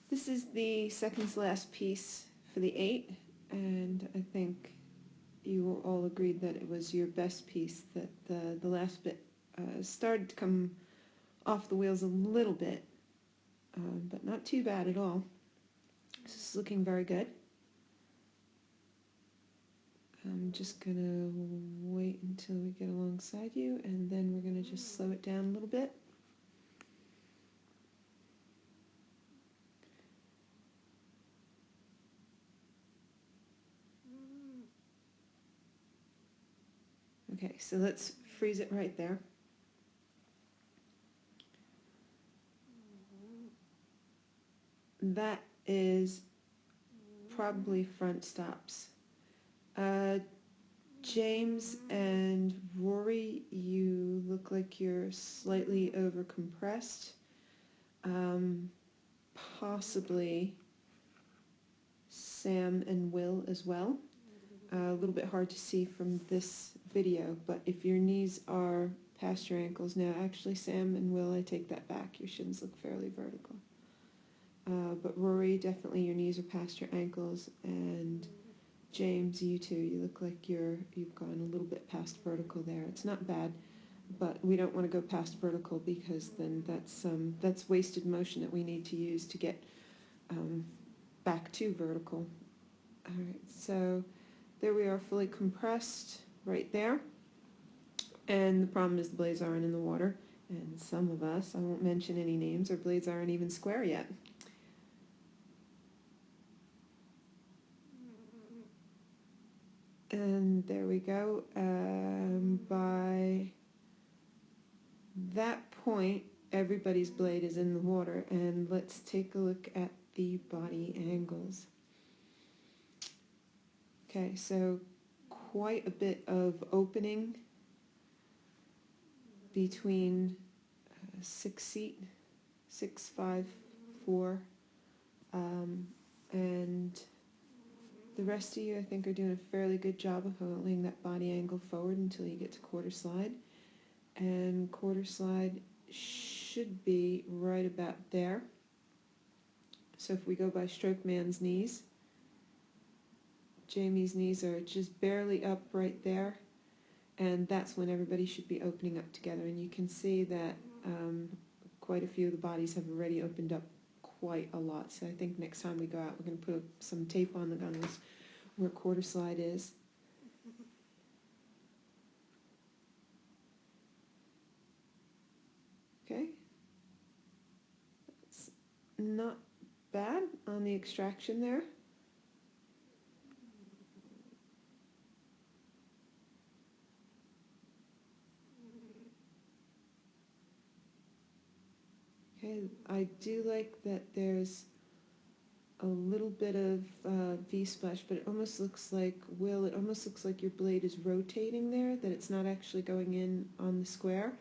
This is the second to last piece for the 8, and I think you all agreed that it was your best piece, that the last bit started to come off the wheels a little bit, but not too bad at all. This is looking very good. I'm just going to wait until we get alongside you, and then we're going to just slow it down a little bit. Okay, so let's freeze it right there. That is probably front stops. James and Rory, you look like you're slightly over compressed. Possibly Sam and Will as well. A little bit hard to see from this video, but if your knees are past your ankles now, actually Sam and Will, I take that back. Your shins look fairly vertical. But Rory, definitely your knees are past your ankles, and James, you too, you look like you've gone a little bit past vertical there. It's not bad, but we don't want to go past vertical because then that's wasted motion that we need to use to get back to vertical. All right, so there we are, fully compressed right there. And the problem is the blades aren't in the water, and some of us, I won't mention any names, our blades aren't even square yet. And there we go. By that point, everybody's blade is in the water, and let's take a look at the body angles. Okay, so quite a bit of opening between 6 seat, 6, 5, 4, and the rest of you, I think, are doing a fairly good job of holding that body angle forward until you get to quarter slide. And quarter slide should be right about there. So if we go by stroke man's knees, Jamie's knees are just barely up right there, and that's when everybody should be opening up together. And you can see that quite a few of the bodies have already opened up quite a lot. So I think next time we go out, we're going to put some tape on the gunnels where quarter slide is. Okay, that's not bad on the extraction there. Okay, I do like that there's a little bit of V-splash, but it almost looks like, Will, it almost looks like your blade is rotating there, that it's not actually going in on the square.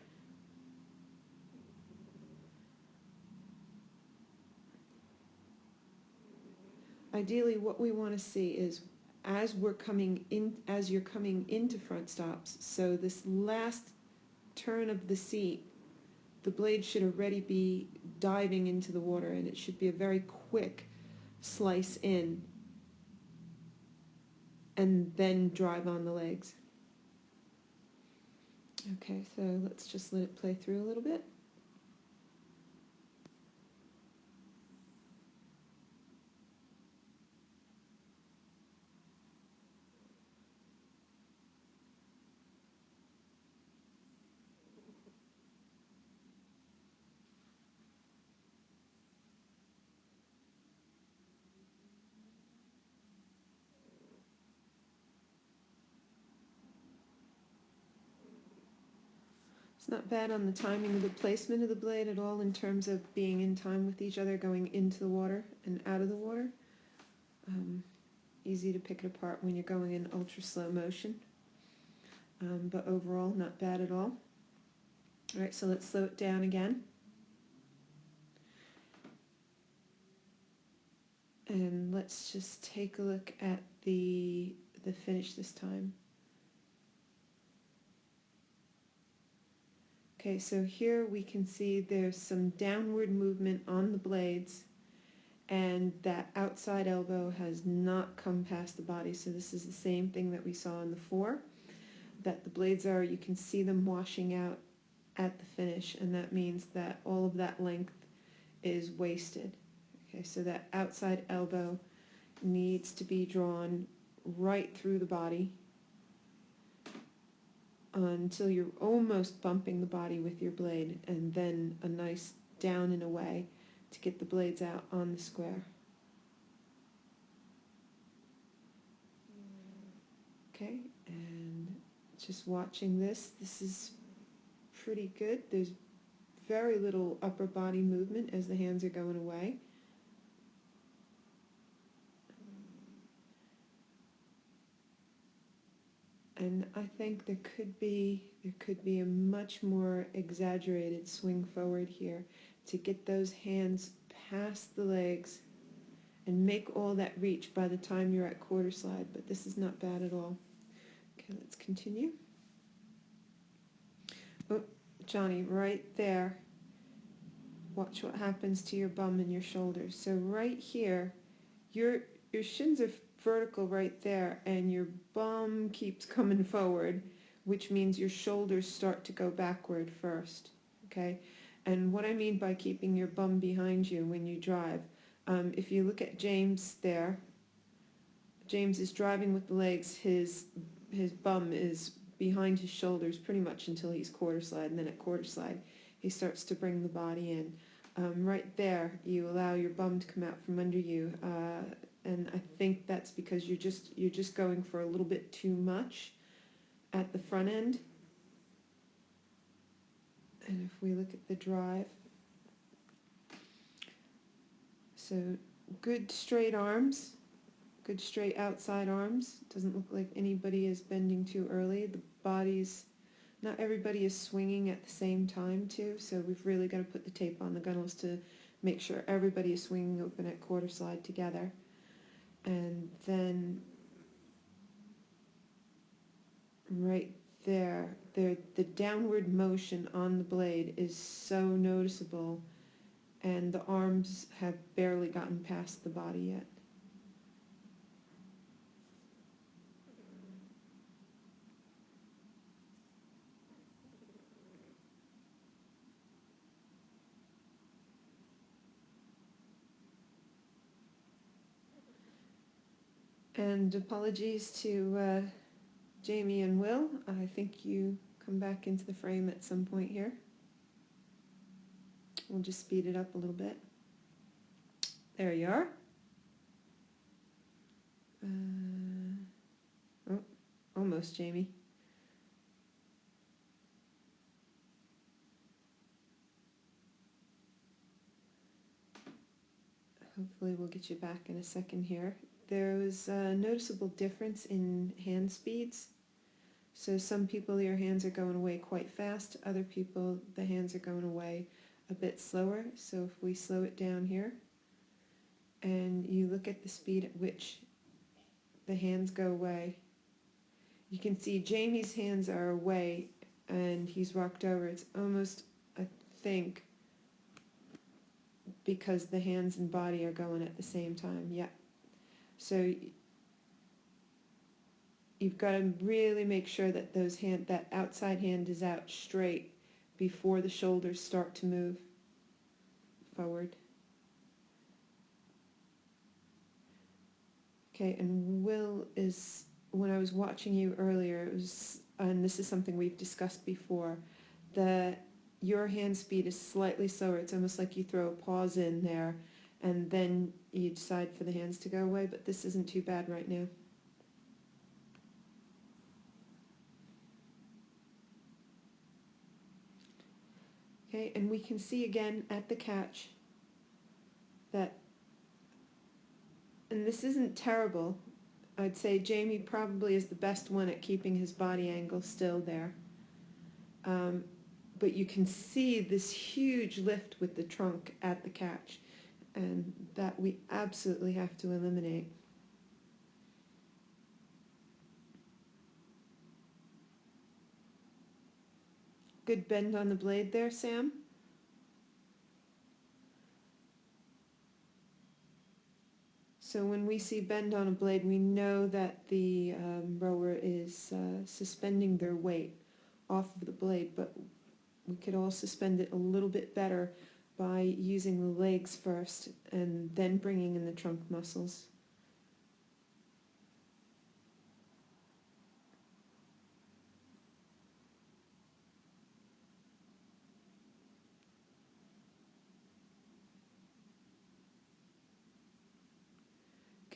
Ideally, what we want to see is as you're coming into front stops, so this last turn of the seat, the blade should already be diving into the water, and it should be a very quick slice in and then drive on the legs. Okay, so let's just let it play through a little bit. It's not bad on the timing of the placement of the blade at all in terms of being in time with each other, going into the water and out of the water. Easy to pick it apart when you're going in ultra slow motion. But overall, not bad at all. Alright, so let's slow it down again. And let's just take a look at the finish this time. Okay, so here we can see there's some downward movement on the blades, and that outside elbow has not come past the body. So this is the same thing that we saw in the 4, that the blades are, you can see them washing out at the finish, and that means that all of that length is wasted. Okay, so that outside elbow needs to be drawn right through the body until you're almost bumping the body with your blade, and then a nice down and away to get the blades out on the square. Okay, and just watching this is pretty good. There's very little upper body movement as the hands are going away. And I think there could be a much more exaggerated swing forward here to get those hands past the legs and make all that reach by the time you're at quarter slide, but this is not bad at all. Okay, let's continue. Oh, Johnny, right there. Watch what happens to your bum and your shoulders. So right here, your shins are vertical right there, and your bum keeps coming forward, which means your shoulders start to go backward first. Okay, and what I mean by keeping your bum behind you when you drive, if you look at James there, James is driving with the legs. His bum is behind his shoulders pretty much until he's quarter slide, and then at quarter slide he starts to bring the body in. Right there, you allow your bum to come out from under you, and I think that's because you're just going for a little bit too much at the front end. And if we look at the drive, so good straight arms, good straight outside arms. Doesn't look like anybody is bending too early. The body's, not everybody is swinging at the same time too, so we've really got to put the tape on the gunnels to make sure everybody is swinging open at quarter slide together. And then right there, the downward motion on the blade is so noticeable, and the arms have barely gotten past the body yet. And apologies to Jamie and Will. I think you come back into the frame at some point here. We'll just speed it up a little bit. There you are. Oh, almost, Jamie. Hopefully we'll get you back in a second here. There was a noticeable difference in hand speeds. So some people, your hands are going away quite fast. Other people, the hands are going away a bit slower. So if we slow it down here, and you look at the speed at which the hands go away, you can see Jamie's hands are away and he's rocked over. It's almost, I think, because the hands and body are going at the same time. Yeah. So you've got to really make sure that that outside hand is out straight before the shoulders start to move forward. Okay, and Will is, when I was watching you earlier, it was, and this is something we've discussed before, that your hand speed is slightly slower. It's almost like you throw a pause in there and then you decide for the hands to go away, but this isn't too bad right now. Okay, and we can see again at the catch that, and this isn't terrible, I'd say Jamie probably is the best one at keeping his body angle still there. But you can see this huge lift with the trunk at the catch, and that we absolutely have to eliminate. Good bend on the blade there, Sam. So when we see bend on a blade, we know that the rower is suspending their weight off of the blade, but we could all suspend it a little bit better by using the legs first and then bringing in the trunk muscles.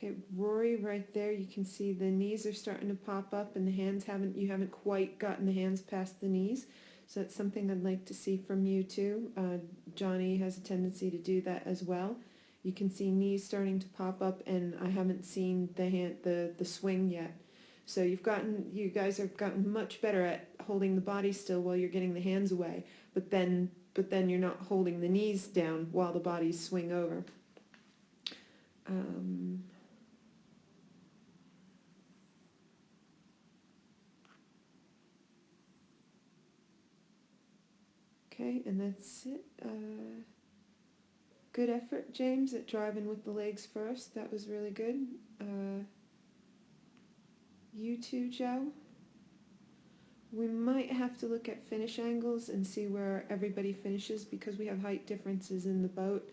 Okay, Rory, right there, you can see the knees are starting to pop up and the hands you haven't quite gotten the hands past the knees. So that's something I'd like to see from you too. Johnny has a tendency to do that as well. You can see knees starting to pop up, and I haven't seen the swing yet. So you guys have gotten much better at holding the body still while you're getting the hands away, but then you're not holding the knees down while the bodies swing over. Okay, and that's it. Good effort, James, at driving with the legs first. That was really good. You too, Joe. We might have to look at finish angles and see where everybody finishes, because we have height differences in the boat.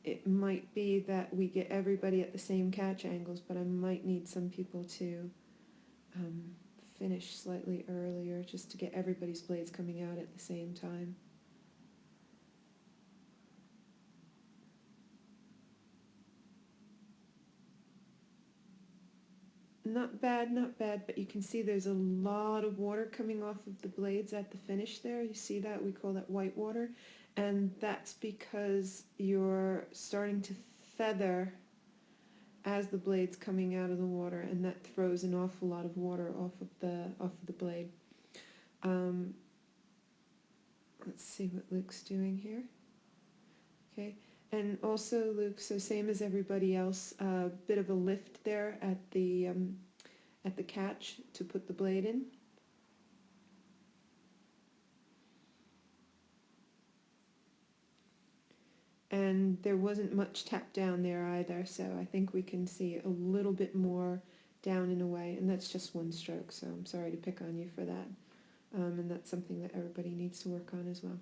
It might be that we get everybody at the same catch angles, but I might need some people to finish slightly earlier just to get everybody's blades coming out at the same time. Not bad, not bad, but you can see there's a lot of water coming off of the blades at the finish there. You see that? We call that white water. And that's because you're starting to feather as the blade's coming out of the water, and that throws an awful lot of water off of the blade. Let's see what Luke's doing here. Okay, and also Luke, so same as everybody else, a bit of a lift there at the catch to put the blade in. And there wasn't much tap down there either, so I think we can see a little bit more down and away, and that's just one stroke, so I'm sorry to pick on you for that. And that's something that everybody needs to work on as well.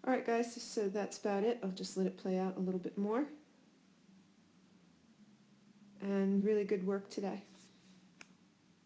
Alright guys, so that's about it. I'll just let it play out a little bit more. And really good work today.